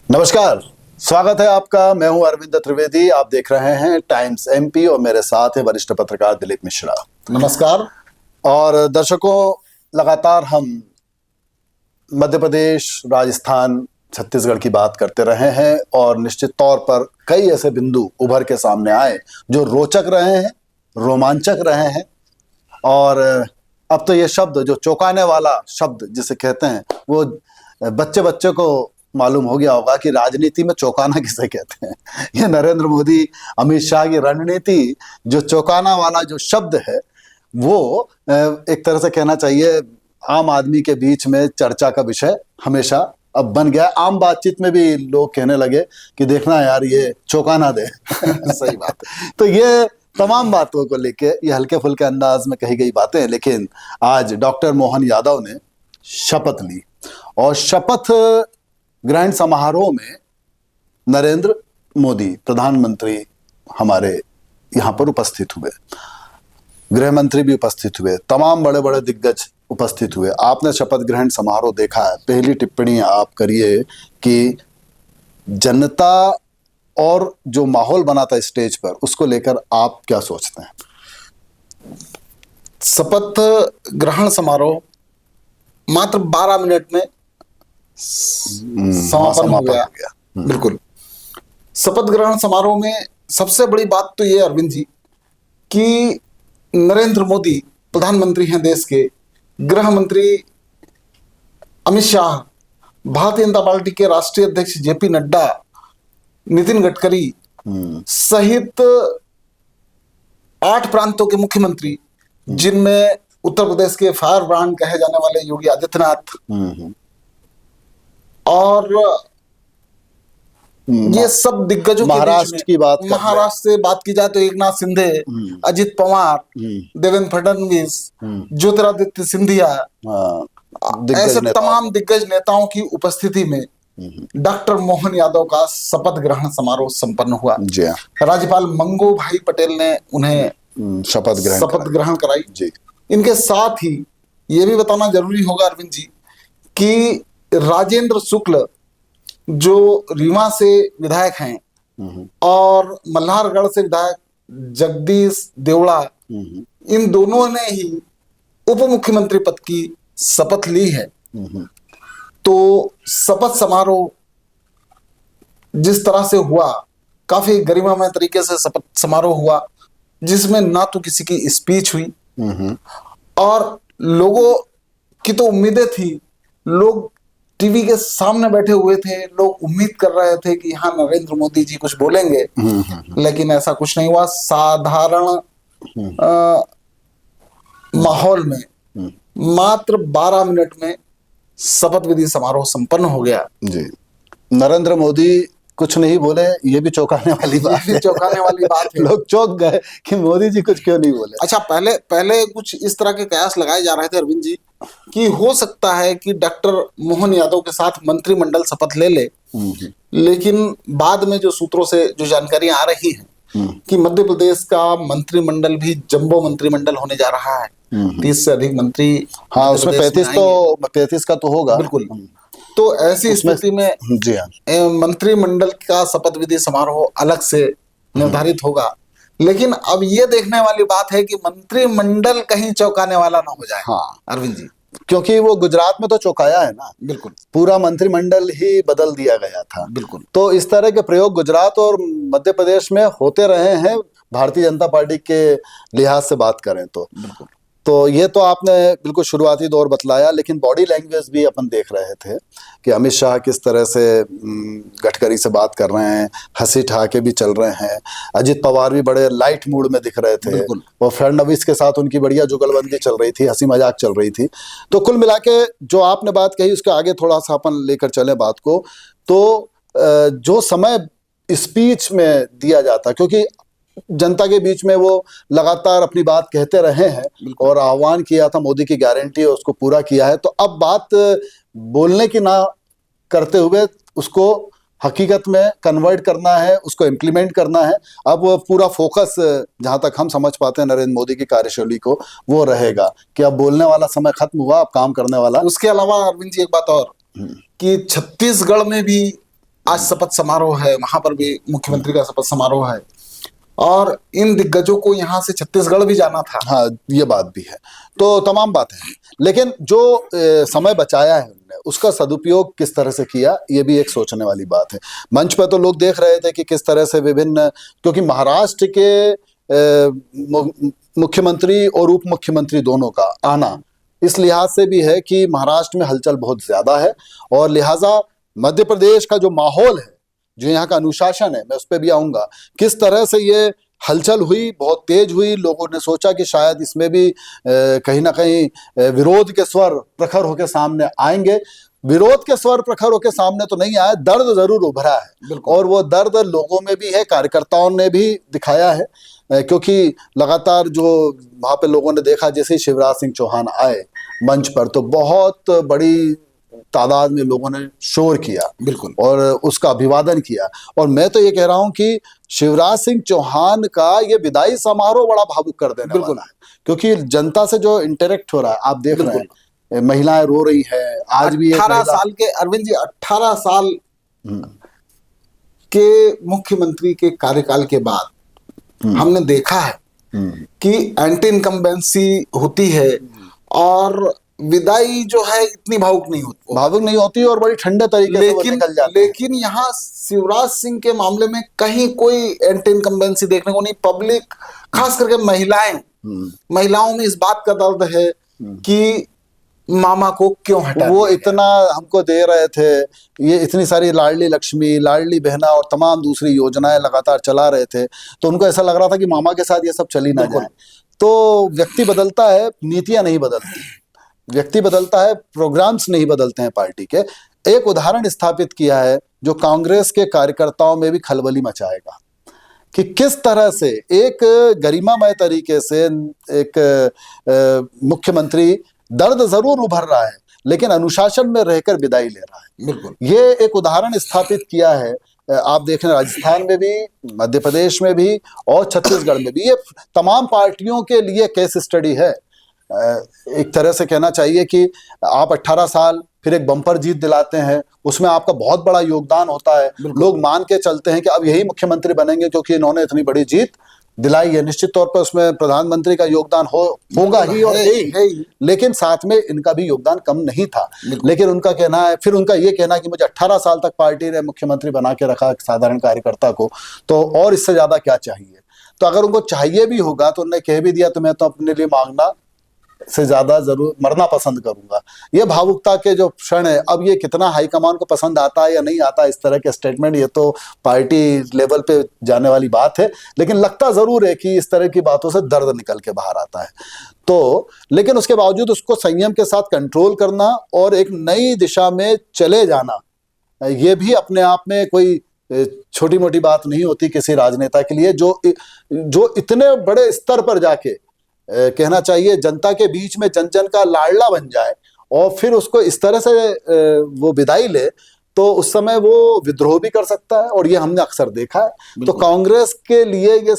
नमस्कार, स्वागत है आपका। मैं हूं अरविंद त्रिवेदी। आप देख रहे हैं टाइम्स एमपी और मेरे साथ है वरिष्ठ पत्रकार दिलीप मिश्रा। नमस्कार। और दर्शकों, लगातार हम मध्य प्रदेश, राजस्थान, छत्तीसगढ़ की बात करते रहे हैं और निश्चित तौर पर कई ऐसे बिंदु उभर के सामने आए जो रोचक रहे हैं, रोमांचक रहे हैं। और अब तो ये शब्द जो चौंकाने वाला शब्द जिसे कहते हैं, वो बच्चे बच्चे को मालूम हो गया होगा कि राजनीति में चौंकाना किसे कहते हैं। ये नरेंद्र मोदी, अमित शाह की रणनीति, जो चौंकाना वाला जो शब्द है, वो एक तरह से कहना चाहिए आम आदमी के बीच में चर्चा का विषय हमेशा अब बन गया। आम बातचीत में भी लोग कहने लगे कि देखना यार, ये चौंकाना दे। सही बात है। तो ये तमाम बातों को लेके ये हल्के फुल्के अंदाज में कही गई बातें हैं, लेकिन आज डॉक्टर मोहन यादव ने शपथ ली और शपथ ग्रहण समारोह में नरेंद्र मोदी प्रधानमंत्री हमारे यहाँ पर उपस्थित हुए, गृह मंत्री भी उपस्थित हुए, तमाम बड़े बड़े दिग्गज उपस्थित हुए। आपने शपथ ग्रहण समारोह देखा है, पहली टिप्पणी आप करिए कि जनता और जो माहौल बना था स्टेज पर, उसको लेकर आप क्या सोचते हैं? शपथ ग्रहण समारोह मात्र 12 मिनट में समापन हो गया। बिल्कुल। शपथ ग्रहण समारोह में सबसे बड़ी बात तो ये अरविंद जी कि नरेंद्र मोदी प्रधानमंत्री हैं देश के, गृह मंत्री अमित शाह, भारतीय जनता पार्टी के राष्ट्रीय अध्यक्ष जेपी नड्डा, नितिन गडकरी सहित 8 प्रांतों के मुख्यमंत्री, जिनमें उत्तर प्रदेश के फायर ब्रांड कहे जाने वाले योगी आदित्यनाथ और ये सब दिग्गजों के महाराष्ट्र की बात, महाराष्ट्र से बात की जाए तो एकनाथ शिंदे, अजित पवार, देवेंद्र फडणवीस, ज्योतिरादित्य सिंधिया, ऐसे तमाम दिग्गज नेताओं की उपस्थिति में डॉक्टर मोहन यादव का शपथ ग्रहण समारोह संपन्न हुआ। राज्यपाल मंगू भाई पटेल ने उन्हें शपथ ग्रहण कराई जी। इनके साथ ही ये भी बताना जरूरी होगा अरविंद जी कि राजेंद्र शुक्ल जो रीवा से विधायक हैं और मल्हारगढ़ से विधायक जगदीश देवड़ा, इन दोनों ने ही उप मुख्यमंत्री पद की शपथ ली है। तो शपथ समारोह जिस तरह से हुआ, काफी गरिमामय तरीके से शपथ समारोह हुआ, जिसमें ना तो किसी की स्पीच हुई और लोगों की तो उम्मीदें थी, लोग टीवी के सामने बैठे हुए थे, लोग उम्मीद कर रहे थे कि हाँ नरेंद्र मोदी जी कुछ बोलेंगे, लेकिन ऐसा कुछ नहीं हुआ। साधारण माहौल में मात्र 12 मिनट में शपथ विधि समारोह संपन्न हो गया जी। नरेंद्र मोदी कुछ नहीं बोले, ये भी चौंकाने वाली बात है। चौंकाने वाली बात है। लोग चौंक गए कि मोदी जी कुछ क्यों नहीं बोले। अच्छा, पहले कुछ इस तरह के कयास लगाए जा रहे थे अरविंद जी कि हो सकता है कि डॉक्टर मोहन यादव के साथ मंत्रिमंडल शपथ ले ले, लेकिन बाद में जो सूत्रों से जो जानकारी आ रही है कि मध्य प्रदेश का मंत्रिमंडल भी जंबो मंत्रिमंडल होने जा रहा है। 30 से अधिक मंत्री, हाँ उसमें 35 का तो होगा। बिल्कुल। तो ऐसी स्थिति में जी हाँ, मंत्रिमंडल का शपथ विधि समारोह अलग से निर्धारित होगा। लेकिन अब ये देखने वाली बात है कि मंत्रिमंडल कहीं चौंकाने वाला ना हो जाए। हाँ अरविंद जी, क्योंकि वो गुजरात में तो चौंकाया है ना। बिल्कुल। पूरा मंत्रिमंडल ही बदल दिया गया था। बिल्कुल। तो इस तरह के प्रयोग गुजरात और मध्य प्रदेश में होते रहे हैं, भारतीय जनता पार्टी के लिहाज से बात करें तो। बिल्कुल। तो ये तो आपने बिल्कुल शुरुआती दौर बतलाया, लेकिन बॉडी लैंग्वेज भी अपन देख रहे थे कि अमित शाह किस तरह से गडकरी से बात कर रहे हैं, हंसी ठहाके भी चल रहे हैं। अजित पवार भी बड़े लाइट मूड में दिख रहे थे और फडणवीस के साथ उनकी बढ़िया जुगलबंदी चल रही थी, हंसी मजाक चल रही थी। तो कुल मिला के जो आपने बात कही उसके आगे थोड़ा सा अपन लेकर चले बात को, तो जो समय स्पीच में दिया जाता, क्योंकि जनता के बीच में वो लगातार अपनी बात कहते रहे हैं और आह्वान किया था मोदी की गारंटी और उसको पूरा किया है, तो अब बात बोलने की ना करते हुए उसको हकीकत में कन्वर्ट करना है, उसको इम्प्लीमेंट करना है। अब पूरा फोकस जहां तक हम समझ पाते हैं नरेंद्र मोदी की कार्यशैली को, वो रहेगा कि अब बोलने वाला समय खत्म हुआ, अब काम करने वाला। उसके अलावा अरविंद जी एक बात और कि छत्तीसगढ़ में भी आज शपथ समारोह है, वहां पर भी मुख्यमंत्री का शपथ समारोह है, और इन दिग्गजों को यहाँ से छत्तीसगढ़ भी जाना था। हाँ, ये बात भी है। तो तमाम बातें हैं, लेकिन जो समय बचाया है उन्होंने, उसका सदुपयोग किस तरह से किया, ये भी एक सोचने वाली बात है। मंच पर तो लोग देख रहे थे कि किस तरह से विभिन्न, क्योंकि महाराष्ट्र के मुख्यमंत्री और उप मुख्यमंत्री दोनों का आना इस लिहाज से भी है कि महाराष्ट्र में हलचल बहुत ज्यादा है, और लिहाजा मध्य प्रदेश का जो माहौल है, जो यहाँ का अनुशासन है, मैं उस पर भी आऊंगा, किस तरह से ये हलचल हुई, बहुत तेज हुई। लोगों ने सोचा कि शायद इसमें भी कहीं ना कहीं विरोध के स्वर प्रखर होकर सामने आएंगे। विरोध के स्वर प्रखर होकर सामने तो नहीं आया, दर्द जरूर उभरा है, और वो दर्द लोगों में भी है, कार्यकर्ताओं ने भी दिखाया है, क्योंकि लगातार जो वहां पे लोगों ने देखा, जैसे शिवराज सिंह चौहान आए मंच पर तो बहुत बड़ी तादाद में लोगों ने शोर किया, बिल्कुल, और उसका अभिवादन किया। और मैं तो ये कह रहा हूं कि शिवराज सिंह चौहान का ये विदाई समारोह बड़ा भावुक कर देने वाला है, क्योंकि जनता से जो इंटरेक्ट हो रहा है, आप देख रहे हैं, महिलाएं रो रही है। आज भी 18 साल के अरविंद जी, 18 साल के मुख्यमंत्री के कार्यकाल के बाद हमने देखा है कि एंटी इनकम्बेंसी होती है और विदाई जो है इतनी भावुक नहीं होती और बड़ी ठंडे तरीके से वो निकल जाती है। लेकिन यहाँ शिवराज सिंह के मामले में कहीं कोई एंटी इनकम्बेंसी देखने को नहीं। पब्लिक, खास करके महिलाओं में इस बात का दर्द है कि मामा को क्यों हटा, वो इतना हमको दे रहे थे, ये इतनी सारी लाडली लक्ष्मी, लाडली बहना और तमाम दूसरी योजनाएं लगातार चला रहे थे, तो उनको ऐसा लग रहा था कि मामा के साथ ये सब चली ना जाए। तो व्यक्ति बदलता है, नीतियां नहीं बदलती, व्यक्ति बदलता है, प्रोग्राम्स नहीं बदलते हैं पार्टी के। एक उदाहरण स्थापित किया है जो कांग्रेस के कार्यकर्ताओं में भी खलबली मचाएगा, कि किस तरह से एक गरिमामय तरीके से एक मुख्यमंत्री दर्द जरूर उभर रहा है, लेकिन अनुशासन में रहकर विदाई ले रहा है। बिल्कुल, ये एक उदाहरण स्थापित किया है। आप देख रहे हैं, राजस्थान में भी, मध्य प्रदेश में भी और छत्तीसगढ़ में भी, ये तमाम पार्टियों के लिए केस स्टडी है। एक तरह से कहना चाहिए कि आप 18 साल फिर एक बम्पर जीत दिलाते हैं, उसमें आपका बहुत बड़ा योगदान होता है। लोग मान के चलते हैं कि अब यही मुख्यमंत्री बनेंगे क्योंकि इन्होंने इतनी बड़ी जीत दिलाई है। निश्चित तौर पर उसमें प्रधानमंत्री का योगदान होगा ही और है, लेकिन साथ में इनका भी योगदान कम नहीं था। लेकिन उनका कहना है, फिर उनका ये कहना कि मुझे 18 साल तक पार्टी ने मुख्यमंत्री बना के रखा साधारण कार्यकर्ता को, तो और इससे ज्यादा क्या चाहिए। तो अगर उनको चाहिए भी होगा तो उन्होंने कह भी दिया, तो मैं तो अपने लिए मांगना से ज्यादा जरूर मरना पसंद करूंगा। ये भावुकता के जो क्षण है, अब ये कितना हाईकमान को पसंद आता है या नहीं आता इस तरह के स्टेटमेंट, ये तो पार्टी लेवल पे जाने वाली बात है, लेकिन लगता जरूर है कि इस तरह की बातों से दर्द निकल के बाहर आता है। तो लेकिन उसके बावजूद उसको संयम के साथ कंट्रोल करना और एक नई दिशा में चले जाना, ये भी अपने आप में कोई छोटी मोटी बात नहीं होती किसी राजनेता के लिए, जो इतने बड़े स्तर पर जाके कहना चाहिए जनता के बीच में जन जन का लाडला बन जाए और फिर उसको इस तरह से वो विदाई ले, तो उस समय वो विद्रोह भी कर सकता है, और ये हमने अक्सर देखा है। तो कांग्रेस के लिए, ये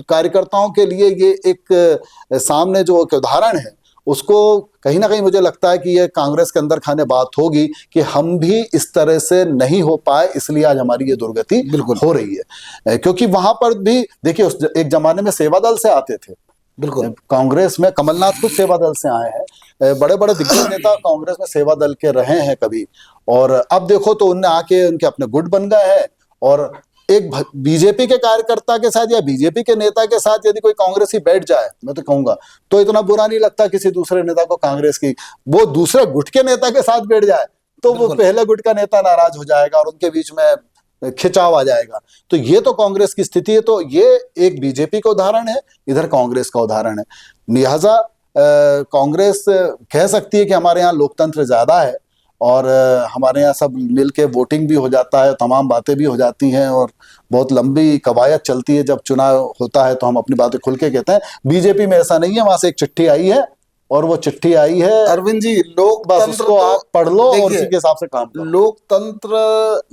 कार्यकर्ताओं के लिए ये एक सामने जो एक उदाहरण है, उसको कहीं ना कहीं मुझे लगता है कि ये कांग्रेस के अंदर खाने बात होगी कि हम भी इस तरह से नहीं हो पाए, इसलिए आज हमारी ये दुर्गति बिल्कुल हो रही है। क्योंकि वहां पर भी देखिए, उस एक जमाने में सेवा दल से आते थे, बिल्कुल कांग्रेस में कमलनाथ खुद सेवा दल से आए हैं, बड़े बड़े दिग्गज नेता कांग्रेस में सेवा दल के रहे हैं कभी, और अब देखो तो उनने आके उनके अपने गुट बन गए हैं। और एक बीजेपी के कार्यकर्ता के साथ या बीजेपी के नेता के साथ यदि कोई कांग्रेसी बैठ जाए, मैं तो कहूंगा तो इतना बुरा नहीं लगता किसी दूसरे नेता को कांग्रेस की, वो दूसरे गुट के नेता के साथ बैठ जाए तो वो पहले गुट का नेता नाराज हो जाएगा और उनके बीच में खिंचाव आ जाएगा। तो ये तो कांग्रेस की स्थिति है। तो ये एक बीजेपी का उदाहरण है, इधर कांग्रेस का उदाहरण है। लिहाजा कांग्रेस कह सकती है कि हमारे यहाँ लोकतंत्र ज्यादा है और हमारे यहाँ सब मिलके वोटिंग भी हो जाता है, तमाम बातें भी हो जाती हैं और बहुत लंबी कवायद चलती है। जब चुनाव होता है तो हम अपनी बातें खुल के कहते हैं। बीजेपी में ऐसा नहीं है, वहां से एक चिट्ठी आई है और वो चिट्ठी आई है, अरविंद जी, लोकतंत्र को आप पढ़ लो और उसी के हिसाब से काम करो। लोकतंत्र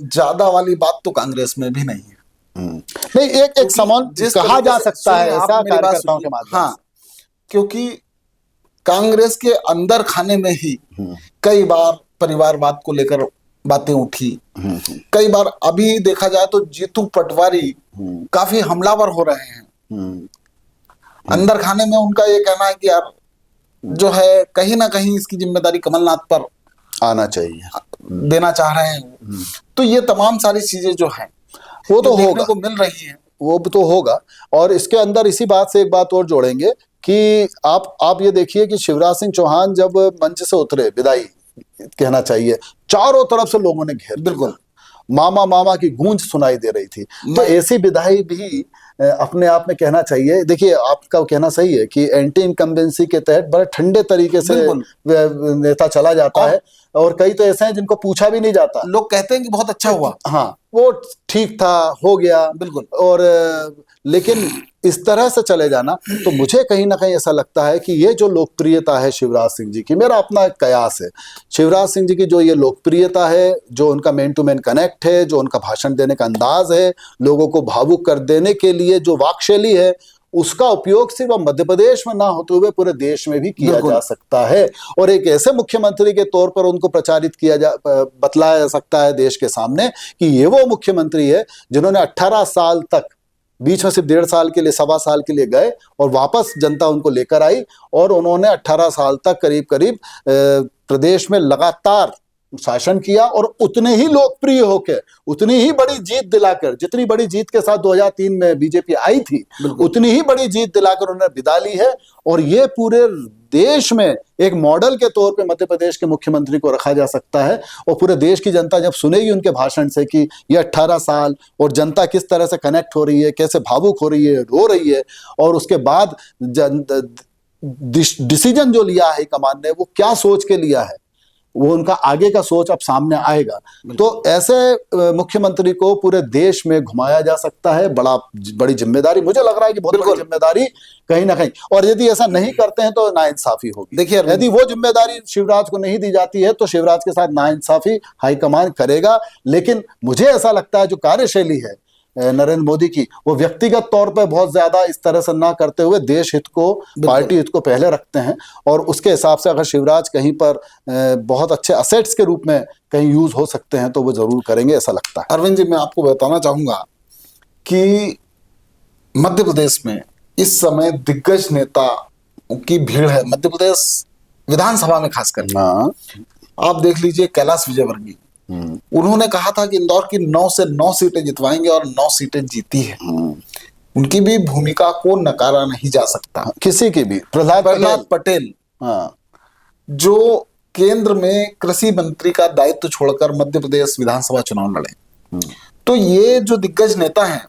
ज्यादा वाली बात तो कांग्रेस में भी नहीं है। नहीं, एक समान कहा जा सकता है ऐसा कार्यकर्ताओं के माध्यम। हाँ, क्योंकि कांग्रेस के अंदर खाने में ही कई बार परिवारवाद को लेकर बातें उठी। कई बार अभी देखा जाए तो जीतू पटवारी काफी हमलावर हो रहे हैं। अंदर खाने में उनका ये कहना है कि यार जो है कहीं ना कहीं इसकी जिम्मेदारी कमलनाथ पर आना चाहिए, देना चाह रहे हैं। तो ये तमाम सारी चीजें जो है वो तो देखने होगा, को मिल रही है। वो तो होगा। और इसके अंदर इसी बात से एक बात और जोड़ेंगे कि आप ये देखिए कि शिवराज सिंह चौहान जब मंच से उतरे, विदाई कहना चाहिए, चारों तरफ से लोगों ने घेर, बिल्कुल मामा मामा की गूंज सुनाई दे रही थी। तो ऐसी विदाई भी अपने आप में कहना चाहिए। देखिए आपका कहना सही है कि एंटी इनकम्बेंसी के तहत बड़े ठंडे तरीके से नेता चला जाता है, और कई तो ऐसे हैं जिनको पूछा भी नहीं जाता, लोग कहते हैं कि बहुत अच्छा हुआ, हाँ वो ठीक था, हो गया, बिल्कुल। और लेकिन इस तरह से चले जाना, तो मुझे कहीं ना कहीं ऐसा लगता है कि ये जो लोकप्रियता है शिवराज सिंह जी की, मेरा अपना एक कयास है, शिवराज सिंह जी की जो ये लोकप्रियता है, जो उनका मैन टू मैन कनेक्ट है, जो उनका भाषण देने का अंदाज है, लोगों को भावुक कर देने के लिए जो वाक्शैली है, उसका उपयोग सिर्फ मध्य प्रदेश में ना होते हुए पूरे देश में भी किया जा सकता है। और एक ऐसे मुख्यमंत्री के तौर पर उनको प्रचारित बतलाया जा सकता है देश के सामने कि ये वो मुख्यमंत्री है जिन्होंने 18 साल तक, बीच में सिर्फ 1.5 साल के लिए, 1.25 साल के लिए गए और वापस जनता उनको लेकर आई, और उन्होंने 18 साल तक करीब करीब प्रदेश में लगातार शासन किया, और उतने ही लोकप्रिय होकर, उतनी ही बड़ी जीत दिलाकर, जितनी बड़ी जीत के साथ 2003 में बीजेपी आई थी, उतनी ही बड़ी जीत दिलाकर उन्होंने विदा ली है। और ये पूरे देश में एक मॉडल के तौर पे मध्य प्रदेश के मुख्यमंत्री को रखा जा सकता है। और पूरे देश की जनता जब सुनेगी उनके भाषण से कि ये 18 साल और जनता किस तरह से कनेक्ट हो रही है, कैसे भावुक हो रही है, रो रही है, और उसके बाद डिसीजन जो लिया है कमान ने, वो क्या सोच के लिया है, वो उनका आगे का सोच अब सामने आएगा। तो ऐसे मुख्यमंत्री को पूरे देश में घुमाया जा सकता है। बड़ी जिम्मेदारी, मुझे लग रहा है कि बहुत बड़ी जिम्मेदारी कहीं ना कहीं, और यदि ऐसा नहीं करते हैं तो नाइंसाफी होगी। देखिए यदि वो जिम्मेदारी शिवराज को नहीं दी जाती है तो शिवराज के साथ नाइंसाफी हाईकमान करेगा। लेकिन मुझे ऐसा लगता है जो कार्यशैली है नरेंद्र मोदी की, वो व्यक्तिगत तौर पर बहुत ज्यादा इस तरह से ना करते हुए देश हित को, पार्टी हित को पहले रखते हैं। और उसके हिसाब से अगर शिवराज कहीं पर बहुत अच्छे असेट्स के रूप में कहीं यूज हो सकते हैं तो वो जरूर करेंगे, ऐसा लगता है। अरविंद जी, मैं आपको बताना चाहूंगा कि मध्य प्रदेश में इस समय दिग्गज नेता की भीड़ है। मध्य प्रदेश विधानसभा में खासकर आप देख लीजिए, कैलाश विजयवर्गीय, उन्होंने कहा था कि इंदौर की 9 से 9 सीटें जितवाएंगे, और 9 सीटें जीती है। उनकी भी भूमिका को नकारा नहीं जा सकता, किसी की भी। प्रहलाद पटेल जो केंद्र में कृषि मंत्री का दायित्व छोड़कर मध्य प्रदेश विधानसभा चुनाव लड़े, तो ये जो दिग्गज नेता हैं,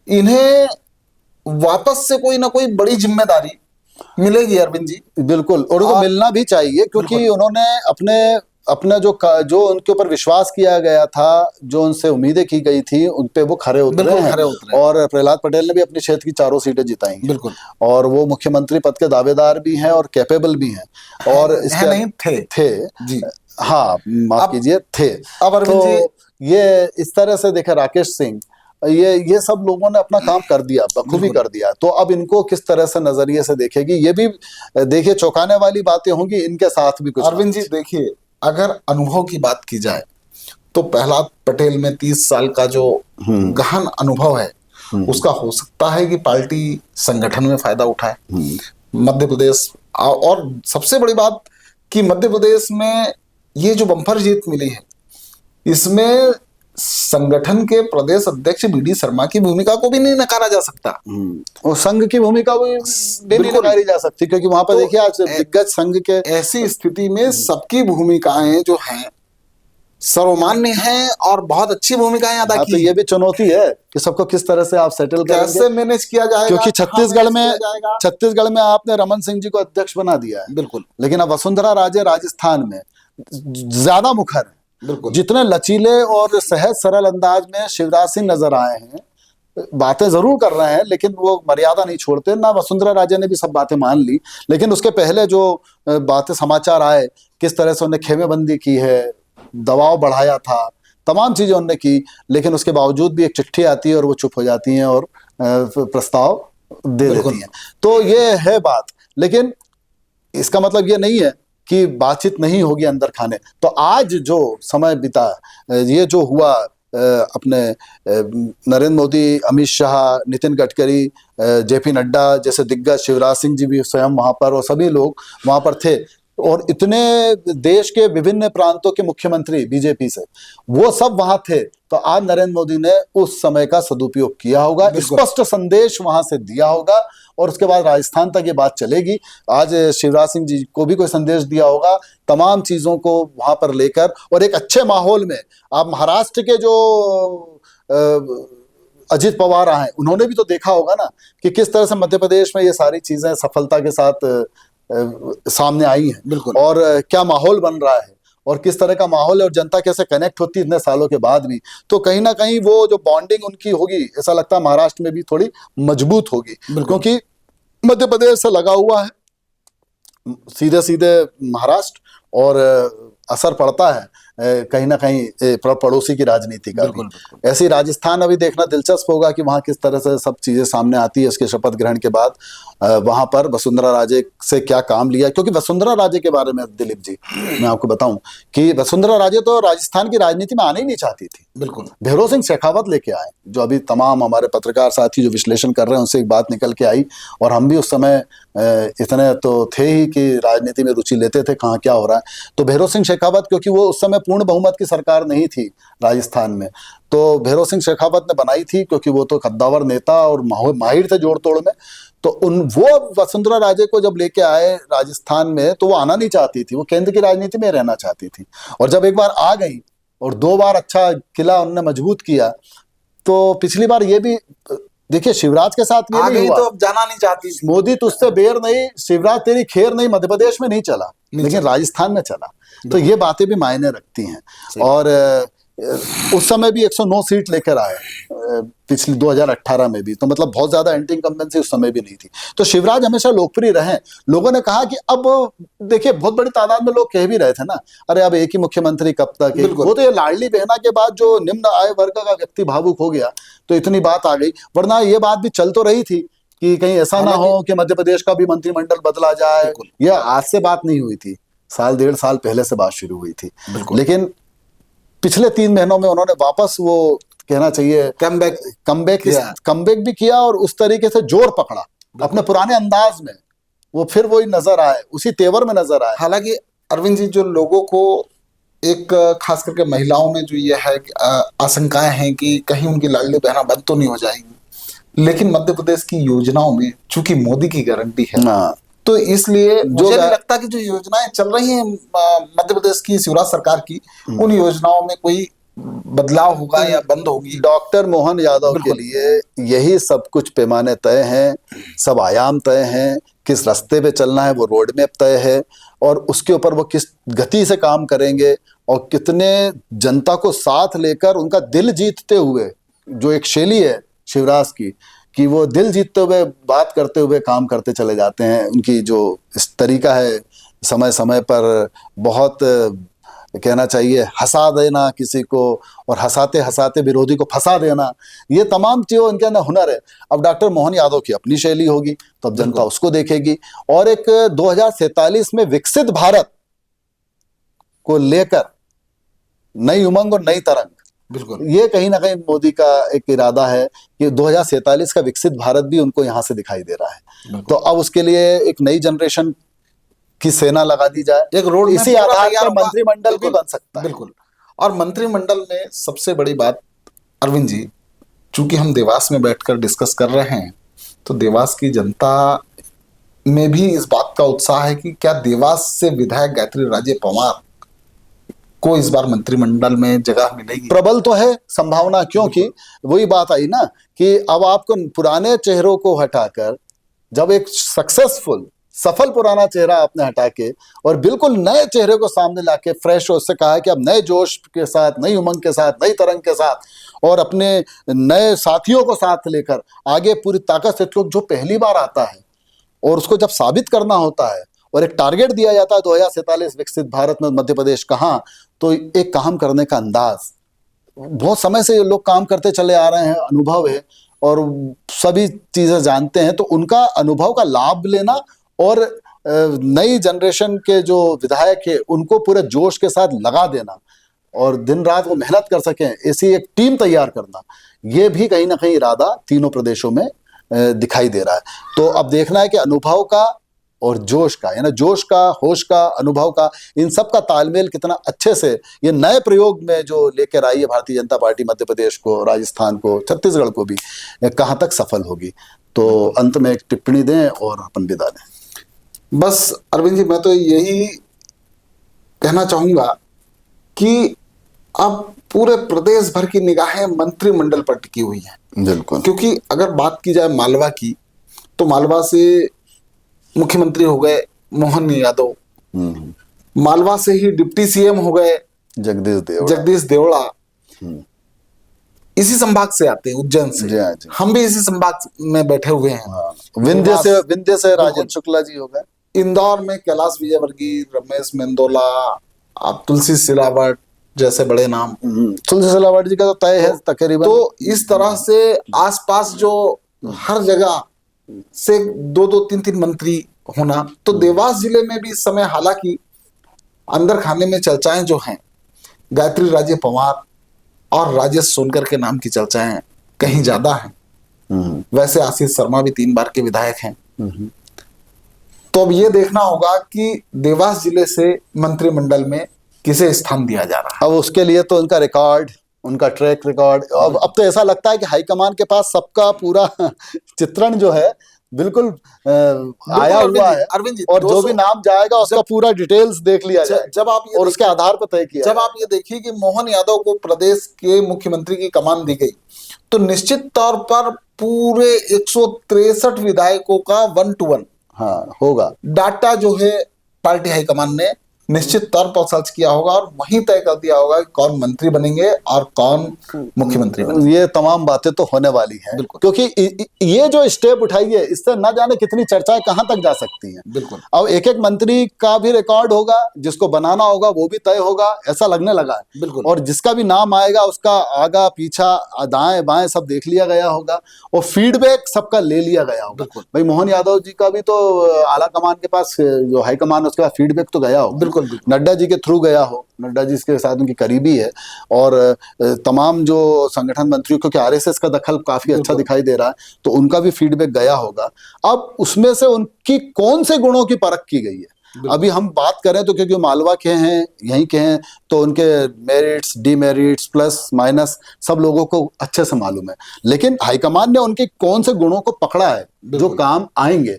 इन्हें वापस से कोई ना कोई बड़ी जिम्मेदारी मिलेगी अरविंद जी। बिल्कुल, और उनको मिलना भी चाहिए, क्योंकि उन्होंने अपना जो उनके ऊपर विश्वास किया गया था, जो उनसे उम्मीदें की गई थी, उन पे वो खरे उतरे हैं। और प्रहलाद पटेल ने भी अपने क्षेत्र की 4 सीटें जिताई। बिल्कुल, और वो मुख्यमंत्री पद के दावेदार भी हैं और कैपेबल भी हैं। और इसके नहीं थे जी, हाँ माफ कीजिए, थे। अब तो ये इस तरह से देखे, राकेश सिंह, ये सब लोगों ने अपना काम कर दिया, बखूबी कर दिया। तो अब इनको किस तरह से नजरिए से देखेगी, ये भी देखिए चौंकाने वाली बातें होंगी इनके साथ भी कुछ। अरविंद जी देखिए, अगर अनुभव की बात की जाए तो प्रहलाद पटेल में 30 साल का जो गहन अनुभव है, उसका हो सकता है कि पार्टी संगठन में फायदा उठाए। मध्य प्रदेश, और सबसे बड़ी बात कि मध्य प्रदेश में ये जो बम्पर जीत मिली है, इसमें संगठन के प्रदेश अध्यक्ष बीडी शर्मा की भूमिका को भी नहीं नकारा जा सकता, और संघ की भूमिका भी नहीं नकारी जा सकती, क्योंकि वहां पर देखिए आज दिग्गज संघ के। ऐसी स्थिति में सबकी भूमिकाएं जो हैं सर्वमान्य हैं और बहुत अच्छी भूमिकाएं अदा की। तो ये भी चुनौती है कि सबको किस तरह से आप सेटल करेंगे, कैसे मैनेज किया जाएगा, क्योंकि छत्तीसगढ़ में आपने रमन सिंह जी को अध्यक्ष बना दिया है। बिल्कुल, लेकिन अब वसुंधरा राजे राजस्थान में ज्यादा मुखर है। बिल्कुल, जितने लचीले और सहज सरल अंदाज में शिवराज सिंह नजर आए हैं, बातें जरूर कर रहे हैं लेकिन वो मर्यादा नहीं छोड़ते ना। वसुंधरा राजे ने भी सब बातें मान ली, लेकिन उसके पहले जो बातें समाचार आए, किस तरह से उन्होंने खेमेबंदी की है, दबाव बढ़ाया था, तमाम चीजें उन्होंने की, लेकिन उसके बावजूद भी एक चिट्ठी आती है और वो चुप हो जाती हैं और प्रस्ताव दे देती हैं। तो ये है बात। लेकिन इसका मतलब ये नहीं है कि बातचीत नहीं होगी अंदर खाने। तो आज जो समय बीता, ये जो हुआ, अपने नरेंद्र मोदी, अमित शाह, नितिन गडकरी, जेपी नड्डा जैसे दिग्गज, शिवराज सिंह जी भी स्वयं वहां पर, और सभी लोग वहां पर थे, और इतने देश के विभिन्न प्रांतों के मुख्यमंत्री बीजेपी से, वो सब वहां थे। तो आज नरेंद्र मोदी ने उस समय का सदुपयोग किया होगा, स्पष्ट संदेश वहां से दिया होगा, और उसके बाद राजस्थान तक ये बात चलेगी। आज शिवराज सिंह जी को भी कोई संदेश दिया होगा, तमाम चीजों को वहां पर लेकर, और एक अच्छे माहौल में। आप महाराष्ट्र के जो अजित पवार आए, उन्होंने भी तो देखा होगा ना कि किस तरह से मध्य प्रदेश में ये सारी चीजें सफलता के साथ सामने आई हैं। बिल्कुल। और क्या माहौल बन रहा है, और किस तरह का माहौल है, और जनता कैसे कनेक्ट होती है इतने सालों के बाद भी। तो कहीं ना कहीं वो जो बॉन्डिंग उनकी होगी, ऐसा लगता है महाराष्ट्र में भी थोड़ी मजबूत होगी, क्योंकि मध्य प्रदेश से लगा हुआ है सीधे सीधे महाराष्ट्र, और असर पड़ता है कहीं ना कहीं पड़ोसी की राजनीति का भी। ऐसी राजस्थान अभी देखना दिलचस्प होगा कि वहां किस तरह से सब चीजें सामने आती है इसके शपथ ग्रहण के बाद। वहां पर वसुंधरा राजे से क्या काम लिया, क्योंकि वसुंधरा राजे के बारे में दिलीप जी मैं आपको बताऊं कि वसुंधरा राजे तो राजस्थान की राजनीति में आने ही नहीं चाहती थी। बिल्कुल। भैरों सिंह शेखावत लेके आए, जो अभी तमाम हमारे पत्रकार साथी जो विश्लेषण कर रहे हैं उनसे एक बात निकल के आई, और हम भी उस समय इतने तो थे ही कि राजनीति में रुचि लेते थे कहाँ क्या हो रहा है। तो भैरों सिंह शेखावत, क्योंकि वो उस समय पूर्ण बहुमत की सरकार नहीं थी राजस्थान में, तो भैरों सिंह शेखावत ने बनाई थी, क्योंकि वो तो कद्दावर नेता और माहिर थे जोड़ तोड़ में। तो वो वसुंधरा राजे को जब लेके आए राजस्थान में, तो वो आना नहीं चाहती थी, वो केंद्र की राजनीति में रहना चाहती थी। और जब एक बार आ गई और 2 बार अच्छा किला उन्होंने मजबूत किया, तो पिछली बार ये भी देखिए शिवराज के साथ आ गई तो अब जाना नहीं चाहती। मोदी तुझसे बेर नहीं, शिवराज तेरी खेर नहीं, मध्य प्रदेश में नहीं चला, लेकिन राजस्थान में चला। तो ये बातें भी मायने रखती हैं। और उस समय भी 109 सीट लेकर आए पिछले 2018 में भी, तो मतलब बहुत ज्यादा एंटी इनकम्बेंसी उस समय भी नहीं थी। तो शिवराज हमेशा लोकप्रिय रहे। लोगों ने कहा कि अब देखिए बहुत बड़ी तादाद में लोग कह भी रहे थे ना, अरे अब एक ही मुख्यमंत्री कब तक। वो तो ये लाडली बहना के बाद जो निम्न आय वर्ग का व्यक्ति भावुक हो गया, तो इतनी बात आ गई। वरना ये बात भी चल तो रही थी कि कहीं ऐसा ना हो कि मध्य प्रदेश का भी मंत्रिमंडल बदला जाए। यह आज से बात नहीं हुई थी, 1.5 साल पहले से बात शुरू हुई थी। लेकिन पिछले 3 महीनों में उन्होंने वापस वो कहना चाहिए कमबैक भी किया, और उस तरीके से जोर पकड़ा अपने पुराने अंदाज में, वो फिर वही नजर आए, उसी तेवर में नजर आए। हालांकि अरविंद जी, जो लोगों को एक खास करके महिलाओं में जो ये है आशंकाएं हैं कि कहीं उनकी लाडली बहना बंद तो नहीं हो जाएगी, लेकिन मध्य प्रदेश की योजनाओं में चूंकि मोदी की गारंटी है, तो इसलिए मुझे नहीं लगता कि जो योजनाएं चल रही हैं मध्य प्रदेश की शिवराज सरकार की, उन योजनाओं में कोई बदलाव होगा या बंद होगी। डॉक्टर मोहन यादव के लिए यही सब कुछ पैमाने तय हैं, सब आयाम तय हैं, किस रास्ते पे चलना है वो रोड मैप तय है, और उसके ऊपर वो किस गति से काम करेंगे, और कितने जनता को साथ लेकर उनका दिल जीतते हुए, जो एक शैली है शिवराज की कि वो दिल जीतते हुए बात करते हुए काम करते चले जाते हैं। उनकी जो इस तरीका है, समय समय पर बहुत कहना चाहिए हंसा देना किसी को, और हंसाते हंसाते विरोधी को फंसा देना, ये तमाम चीज़ें इनके अंदर हुनर है। अब डॉक्टर मोहन यादव की अपनी शैली होगी, तो अब जनता उसको देखेगी। और एक 2047 में विकसित भारत को लेकर नई उमंग और नई तरंग, बिल्कुल, ये कहीं ना कहीं मोदी का एक इरादा है कि 2047 का विकसित भारत भी उनको यहां से दिखाई दे रहा है। तो अब उसके लिए एक नई जनरेशन की सेना लगा दी जाए, एक रोड इसी आधार पर मंत्रिमंडल भी बन सकता है। बिल्कुल। और मंत्रिमंडल में सबसे बड़ी बात अरविंद जी, चूंकि हम देवास में बैठकर डिस्कस कर रहे हैं, तो देवास की जनता में भी इस बात का उत्साह है कि क्या देवास से विधायक गायत्री राजे पवार को इस बार मंत्रिमंडल में जगह मिलेगी। प्रबल तो है संभावना, क्योंकि वही बात आई ना कि अब आपको पुराने चेहरों को हटाकर, जब एक सक्सेसफुल सफल पुराना चेहरा आपने हटा के और बिल्कुल नए चेहरे को सामने लाके फ्रेश, उससे कहा है कि अब नए जोश के साथ, नई उमंग के साथ, नई तरंग के साथ और अपने नए साथियों को साथ लेकर आगे पूरी ताकत से, जो पहली बार आता है और उसको जब साबित करना होता है और एक टारगेट दिया जाता है 2047 विकसित भारत में मध्य प्रदेश कहाँ, तो एक काम करने का अंदाज, बहुत समय से ये लोग काम करते चले आ रहे हैं, अनुभव है और सभी चीजें जानते हैं, तो उनका अनुभव का लाभ लेना और नई जनरेशन के जो विधायक है उनको पूरे जोश के साथ लगा देना और दिन रात वो मेहनत कर सकें, ऐसी एक टीम तैयार करना, ये भी कहीं ना कहीं इरादा तीनों प्रदेशों में दिखाई दे रहा है। तो अब देखना है कि अनुभव का और जोश का, यानी जोश का, होश का, अनुभव का, इन सब का तालमेल कितना अच्छे से ये नए प्रयोग में जो लेकर आई है भारतीय जनता पार्टी मध्य प्रदेश को, राजस्थान को, छत्तीसगढ़ को भी, कहाँ तक सफल होगी। तो अंत में एक टिप्पणी दें और अपन विदा दें। बस अरविंद जी, मैं तो यही कहना चाहूंगा कि अब पूरे प्रदेश भर की निगाहें मंत्रिमंडल पर टिकी हुई हैं। बिल्कुल, क्योंकि अगर बात की जाए मालवा की, तो मालवा से मुख्यमंत्री हो गए मोहन यादव, मालवा से ही डिप्टी सीएम हो गए जगदीश देवड़ा। इसी संभाग से आते हैं, उज्जैन से। जी हाँ, जी। हम भी इसी संभाग में बैठे हुए हैं। विंध्य से राजेंद्र शुक्ला जी हो गए। इंदौर में कैलाश विजयवर्गीय, रमेश मेंदोला, आप तुलसी सिलावट जैसे बड़े नाम। तुलसी सिलावट जी का तो तय है तकरीबन। तो इस तरह से आसपास जो हर जगह से 2-2, 3-3 मंत्री होना, तो देवास जिले में भी इस समय हालांकि अंदर खाने में चर्चाएं जो हैं, गायत्री राजे पंवार और राजेश सोनकर के नाम की चर्चाएं कहीं ज्यादा हैं। वैसे आशीष शर्मा भी 3 बार के विधायक हैं। तो अब ये देखना होगा कि देवास जिले से मंत्रिमंडल में किसे स्थान दिया जा रहा है। अब उसके लिए तो उनका रिकॉर्ड, उनका ट्रैक रिकॉर्ड, अब तो ऐसा लगता है कि हाईकमान के पास सबका पूरा चित्रण जो है बिल्कुल आया हुआ है। अरविंद जी, और जो भी नाम जाएगा उसका पूरा डिटेल्स देख लिया जाए जब आप ये और उसके आधार पर तय किया। जब आप ये देखिए कि मोहन यादव को प्रदेश के मुख्यमंत्री की कमान दी गई, तो निश्चित तौर पर पूरे 163 विधायकों का 1 to 1 होगा डाटा जो है पार्टी हाईकमान ने निश्चित तौर पर सर्च किया होगा और वहीं तय कर दिया होगा कि कौन मंत्री बनेंगे और कौन मुख्यमंत्री बनेंगे। ये तमाम बातें तो होने वाली हैं, क्योंकि ये जो स्टेप उठाई है इससे न जाने कितनी चर्चाएं कहां तक जा सकती हैं। बिल्कुल। अब एक एक मंत्री का भी रिकॉर्ड होगा, जिसको बनाना होगा वो भी तय होगा, ऐसा लगने लगा है। बिल्कुल। और जिसका भी नाम आएगा उसका आगा पीछा दाएं बाएं सब देख लिया गया होगा और फीडबैक सबका ले लिया गया होगा। भाई मोहन यादव जी का भी तो आला कमान के पास, जो हाईकमान, उसके पास फीडबैक तो गया होगा। नड्डा जी के थ्रू गया हो, नड्डा जी के साथ उनकी करीबी है, और तमाम जो संगठन मंत्रियों, क्योंकि आरएसएस का दखल काफी अच्छा दिखाई दे रहा है, तो उनका भी फीडबैक गया होगा। अब उसमें से उनकी कौन से गुणों की परख की गई है। अभी हम बात करें तो क्योंकि मालवा के हैं, यहीं के हैं, तो उनके मेरिट्स, डीमेरिट्स, प्लस माइनस सब लोगों को अच्छे से मालूम है, लेकिन हाईकमान ने उनके कौन से गुणों को पकड़ा है जो काम आएंगे,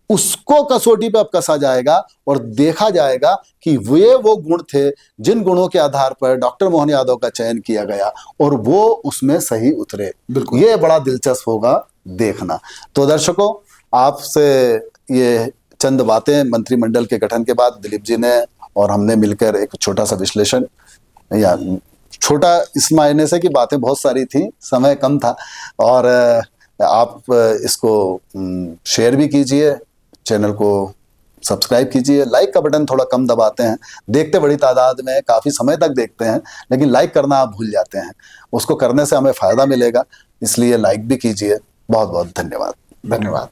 उसको कसौटी पे अब कसा जाएगा और देखा जाएगा कि वो गुण थे जिन गुणों के आधार पर डॉक्टर मोहन यादव का चयन किया गया और वो उसमें सही उतरे। ये बड़ा दिलचस्प होगा देखना। तो दर्शकों, आपसे ये चंद बातें मंत्रिमंडल के गठन के बाद दिलीप जी ने और हमने मिलकर एक छोटा सा विश्लेषण, या छोटा इस मायने से कि बातें बहुत सारी थी, समय कम था, और आप इसको शेयर भी कीजिए, चैनल को सब्सक्राइब कीजिए। लाइक का बटन थोड़ा कम दबाते हैं, देखते बड़ी तादाद में, काफ़ी समय तक देखते हैं, लेकिन लाइक करना आप भूल जाते हैं। उसको करने से हमें फ़ायदा मिलेगा, इसलिए लाइक भी कीजिए। बहुत बहुत धन्यवाद।